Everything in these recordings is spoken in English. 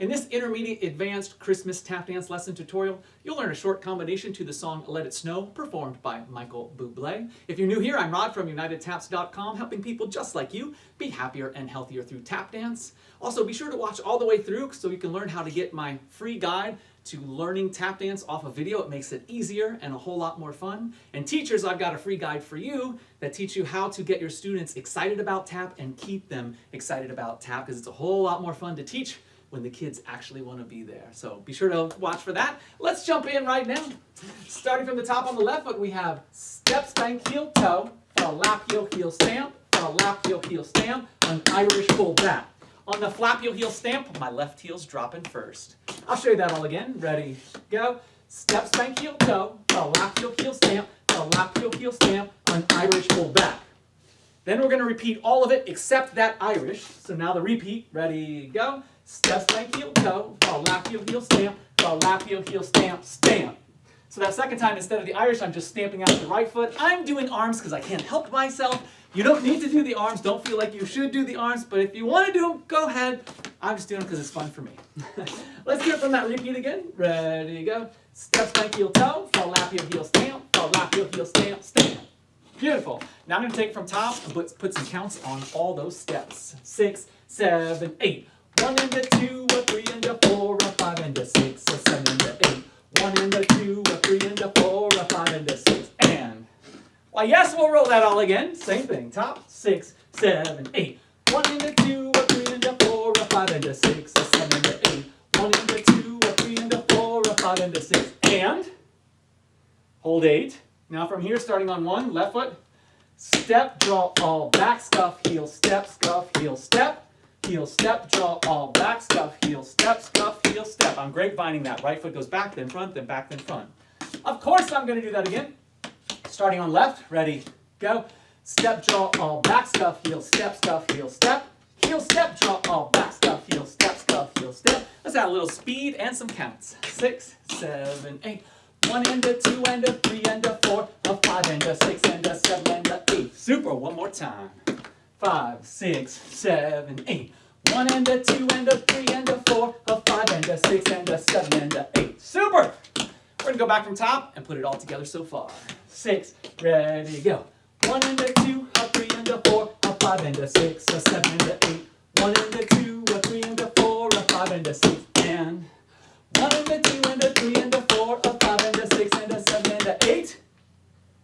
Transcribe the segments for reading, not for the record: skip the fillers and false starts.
In this intermediate advanced Christmas tap dance lesson tutorial, you'll learn a short combination to the song Let It Snow, performed by Michael Buble. If you're new here, I'm Rod from UnitedTaps.com, helping people just like you be happier and healthier through tap dance. Also, be sure to watch all the way through so you can learn how to get my free guide to learning tap dance off of video. It makes it easier and a whole lot more fun. And teachers, I've got a free guide for you that teach you how to get your students excited about tap and keep them excited about tap, because it's a whole lot more fun to teach when the kids actually want to be there. So be sure to watch for that. Let's jump in right now. Starting from the top on the left foot, we have step, spank, heel, toe, a lap, heel, heel, stamp, a lap, heel, heel, stamp, an Irish pull back. On the flap, heel, heel, stamp, my left heel's dropping first. I'll show you that all again. Ready, go. Step, spank, heel, toe, a lap, heel, heel, stamp, a lap, heel, heel, stamp, an Irish pull back. Then we're going to repeat all of it except that Irish. So now the repeat. Ready, go. Step, spank, heel, toe, a lap, heel, heel, stamp, a lap, heel, heel, stamp, stamp. So that second time, instead of the Irish, I'm just stamping out the right foot. I'm doing arms because I can't help myself. You don't need to do the arms. Don't feel like you should do the arms, but if you want to do them, go ahead. I'm just doing them because it's fun for me. Let's do it from that repeat again. Ready, go. Step, spank, heel, toe, a lap, heel, heel, stamp, a lap, heel, heel, stamp, stamp. Beautiful. Now I'm going to take it from top and put some counts on all those steps. 6, 7, 8. 1 and a 2, a 3 and a 4, a 5 and a 6, a 7 and a 8. 1 and a 2, a 3 and a 4, a 5 and a 6, and why yes, we'll roll that all again. Same thing. Top 6, 7, 8. 1 and a 2, a 3 and a 4, a 5 and a 6, a 7 and a 8. 1 and a 2, a 3 and a 4, a 5 and a 6, and hold 8. Now from here, starting on 1, left foot, step, draw, all back, scuff, heel, step, scuff, heel, step. Heel, step, draw, all back, scuff, heel, step, scuff, heel, step. I'm grapevining that. Right foot goes back, then front, then back, then front. Of course I'm going to do that again. Starting on left, ready, go. Step, draw, all back, scuff, heel, step, scuff, heel, step. Heel, step, draw, all back, scuff, heel, step, scuff, heel, step. Let's add a little speed and some counts. 6, 7, 8. 1 and a 2 and a 3 and a 4, a 5 and a 6 and a 7 and a 8. Super, one more time. 5, 6, 7, 8. 1 and a 2 and a 3 and a 4, a 5 and a 6 and a 7 and a 8. Super! We're going to go back from top and put it all together so far. 6, ready, go. 1 and a 2, a 3 and a 4, a 5 and a 6, a 7 and a 8. 1 and a 2, a 3 and a 4, a 5 and a 6, and 1 and a 2 and a 3 and a 4, a 5 and a 6 and a 7 and a 8.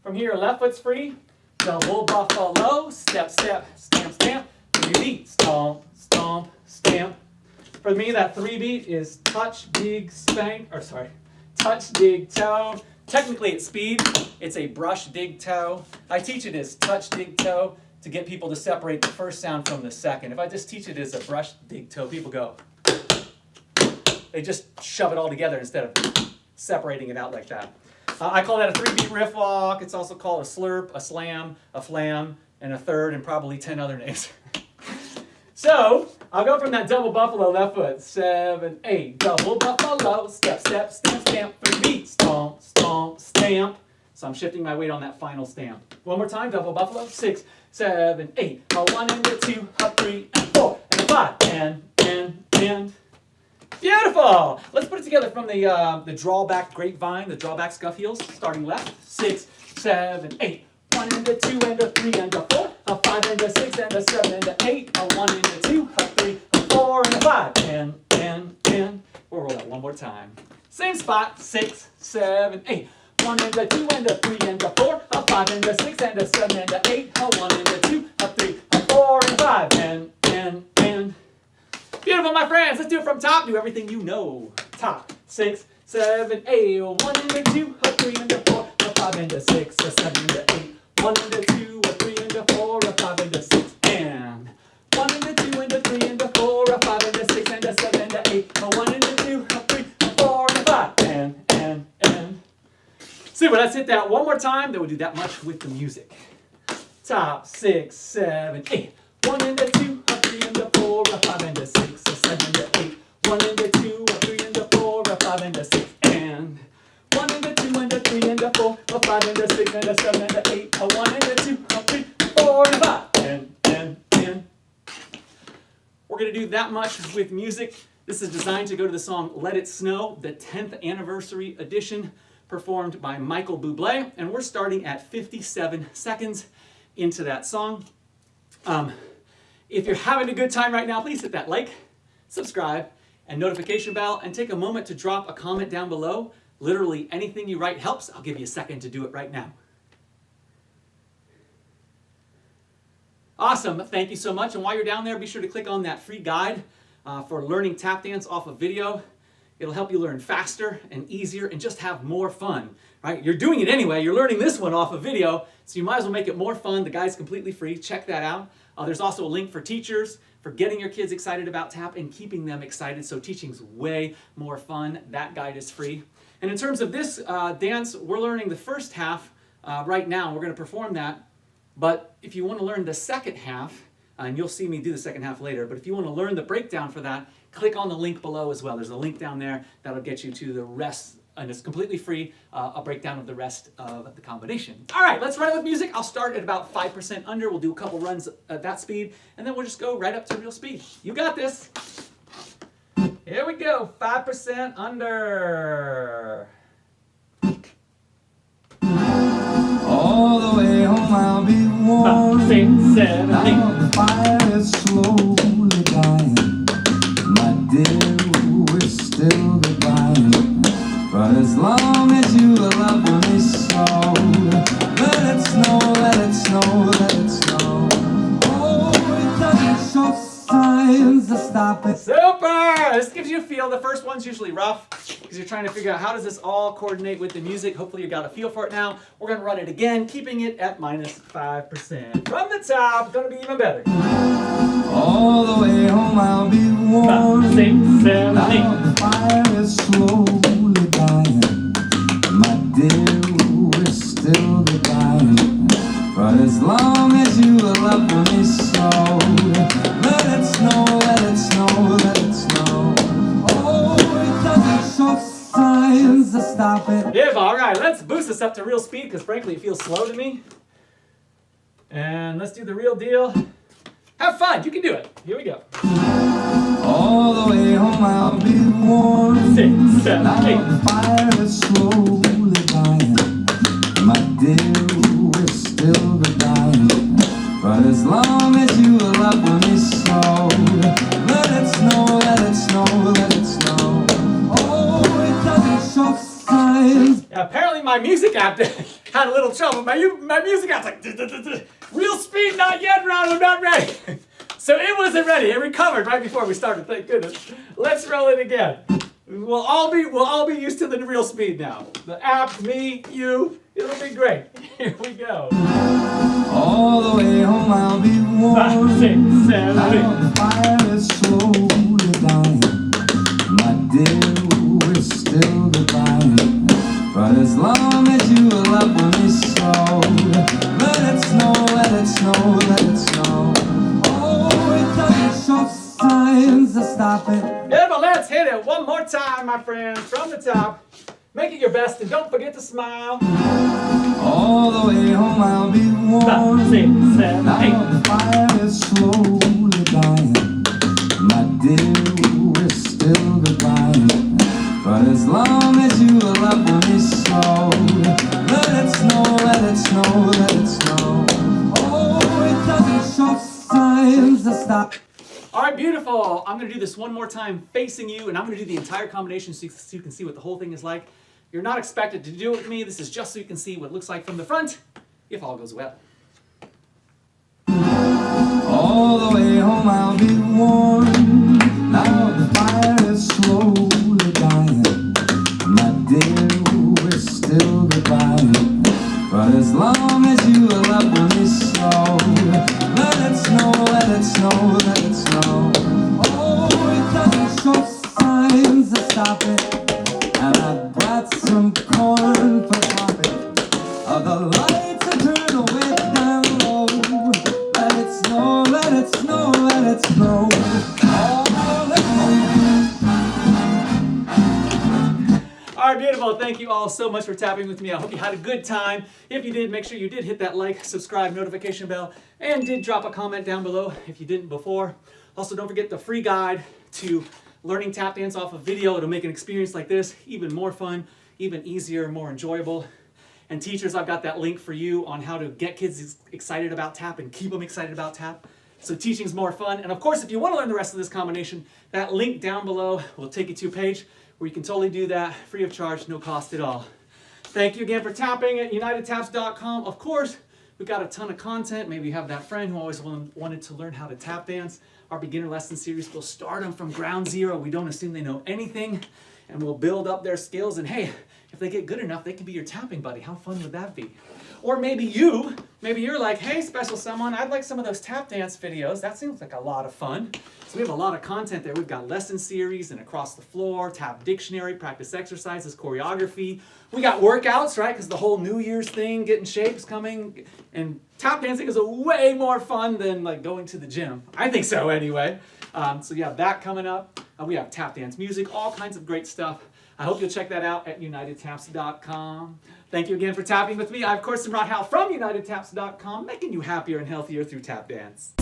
From here, left foot's free. Double buffalo, step, step, stamp, stamp. 3 beat, stomp, stomp, stamp. For me, that 3 beat is touch, dig, spank, touch, dig, toe. Technically it's speed, it's a brush, dig, toe. I teach it as touch, dig, toe to get people to separate the first sound from the second. If I just teach it as a brush, dig, toe, people go. They just shove it all together instead of separating it out like that. I call that a 3-beat riff walk. It's also called a slurp, a slam, a flam, and a third, and probably 10 other names. So, I'll go from that double buffalo left foot. 7, 8. Double buffalo, step, step, stamp, stamp. 3 beat, stomp, stomp, stamp. So I'm shifting my weight on that final stamp. One more time, double buffalo. 6, 7, 8. A 1 and a 2, a 3 and 4, and a 5, and. Beautiful! Let's put it together from the drawback grapevine, the drawback scuff heels, starting left. 6, 7, 8. 1 and a 2 and a 3 and a 4, a 5 and a 6 and a 7 and a 8, a 1 and a 2, a 3, a 4 and a 5, and. We'll roll that one more time. Same spot. 6, 7, 8. 1 and a 2 and a 3 and a 4, a 5 and a 6 and a 7 and a 8, a 1 and a 2, a 3, a 4 and a 5, and. Beautiful, my friends. Let's do it from top. Do everything you know. Top. 6, 7, 8. 1 and a 2, a 3 and a 4, a 5 and a 6, a 7 and a 8. 1 and a 2, a 3 and a 4, a 5 and a 6, and 1 and a 2 and a 3 and a 4, a 5 and a 6 and a 7 and a 8, a 1 and a 2, a 3, a 4 and a 5, and. Super. Let's hit that one more time. Then we'll do that much with the music. Top. 6, 7, 8. 1 and a 2, a 3 and a 4, a 5 and a 6, a 7 and a 8. 1 and a 2, a 3 and a 4, a 5 and a 6, and 1 and a 2 and a 3 and a 4, a 5 and a 6 and a 7 and a 8, a 1 and a 2, a 3, a 4 and a 5, and. We're going to do that much with music This is designed to go to the song Let It Snow, the 10th anniversary edition, performed by Michael Buble, and we're starting at 57 seconds into that song. If you're having a good time right now, please hit that like, subscribe, and notification bell, and take a moment to drop a comment down below. Literally anything you write helps. I'll give you a second to do it right now. Awesome, thank you so much. And while you're down there, be sure to click on that free guide for learning tap dance off of video. It'll help you learn faster and easier and just have more fun, right? You're doing it anyway. You're learning this one off of video, so you might as well make it more fun. The guide's completely free. Check that out. There's also a link for teachers for getting your kids excited about tap and keeping them excited, so teaching's way more fun. That guide is free. And in terms of this dance, we're learning the first half right now. We're going to perform that. But if you want to learn the second half, and you'll see me do the second half later, but if you want to learn the breakdown for that, click on the link below as well. There's a link down there that'll get you to the rest, and it's completely free, a breakdown of the rest of the combination. All right, let's run it with music. I'll start at about 5% under. We'll do a couple runs at that speed, and then we'll just go right up to real speed. You got this. Here we go, 5% under. All the way home I'll be warm. 5, 6, 7, 8. Now the fire is slowly dying. My dear, we're still goodbye. But as long as you love me so, let it snow, let it snow, let it snow. Oh, it doesn't show signs to stop it. Super! This gives you a feel. The first one's usually rough because you're trying to figure out how does this all coordinate with the music. Hopefully you got a feel for it now. We're going to run it again, keeping it at minus 5%. From the top, going to be even better. All the way home I'll be warm. 5, 6, 7, 8. Now the fire is slowly dying. My dear, we're still dying. But as long as you love me so, let it snow, let it snow, let it snow. Oh, it doesn't show signs to stop it. Yeah, all right, let's boost this up to real speed because frankly it feels slow to me. And let's do the real deal. Have fun, you can do it. Here we go. All the way home I'll be warm. 6, 7, Now 8. the fire is slowly dying. My dear, we're still dying. But as long as you love me so, let it snow, let it snow, let it snow. Oh, it doesn't show signs. Apparently my music app had a little trouble. My music app's like, real speed, not yet, Ron, I'm not ready. So it wasn't ready. It recovered right before we started, thank goodness. Let's roll it again. We'll all be used to the real speed now. The app, me, you, it'll be great. Here we go. All the way home I'll be warm. 5, 6, 7, 8. Now the fire is slowly dying. My dear, we're still dying. But as long as you love me so, let it snow, let it snow, let it snow. Oh, it doesn't show signs to stop it. Yeah, but let's hit it one more time, my friends, from the top. Make it your best and don't forget to smile. All the way home I'll be warm. 5, 6, 7, Now 8. the fire is slowly dying. My dear, we're still dying. But as long as you love me so, let it snow, let it snow, let it snow. Oh, it doesn't show signs to stop. All right, beautiful. I'm going to do this one more time facing you, and I'm going to do the entire combination so you can see what the whole thing is like. You're not expected to do it with me. This is just so you can see what it looks like from the front, if all goes well. All the way home I'll be warm. Now the fire is slowly dying. My dear, we're still dying. But as long as you love me so, let it snow, let it snow, let it snow. Oh, it doesn't show signs to stop it. And I brought some corn for coffee. The lights are turned away down low. Let it snow, let it snow, let it snow. All right, beautiful. Thank you all so much for tapping with me. I hope you had a good time. If you did, make sure you did hit that like, subscribe, notification bell, and did drop a comment down below if you didn't before. Also, don't forget the free guide to learning tap dance off of video. It'll make an experience like this even more fun, even easier, more enjoyable. And teachers, I've got that link for you on how to get kids excited about tap and keep them excited about tap. So teaching's more fun. And of course, if you want to learn the rest of this combination, that link down below will take you to a page where you can totally do that free of charge, no cost at all. Thank you again for tapping at UnitedTaps.com. Of course, we've got a ton of content. Maybe you have that friend who always wanted to learn how to tap dance. Our beginner lesson series will start them from ground zero. We don't assume they know anything, and we'll build up their skills. And hey, if they get good enough, they can be your tapping buddy. How fun would that be? Or maybe you're like, hey, special someone, I'd like some of those tap dance videos. That seems like a lot of fun. So we have a lot of content there. We've got lesson series and across the floor, tap dictionary, practice exercises, choreography. We got workouts, right? Because the whole New Year's thing, getting shape is coming. And tap dancing is a way more fun than like going to the gym. I think so anyway. So you have that coming up. We have tap dance music, all kinds of great stuff. I hope you'll check that out at UnitedTaps.com. Thank you again for tapping with me. I, of course, am Rod Howe from UnitedTaps.com, making you happier and healthier through tap dance.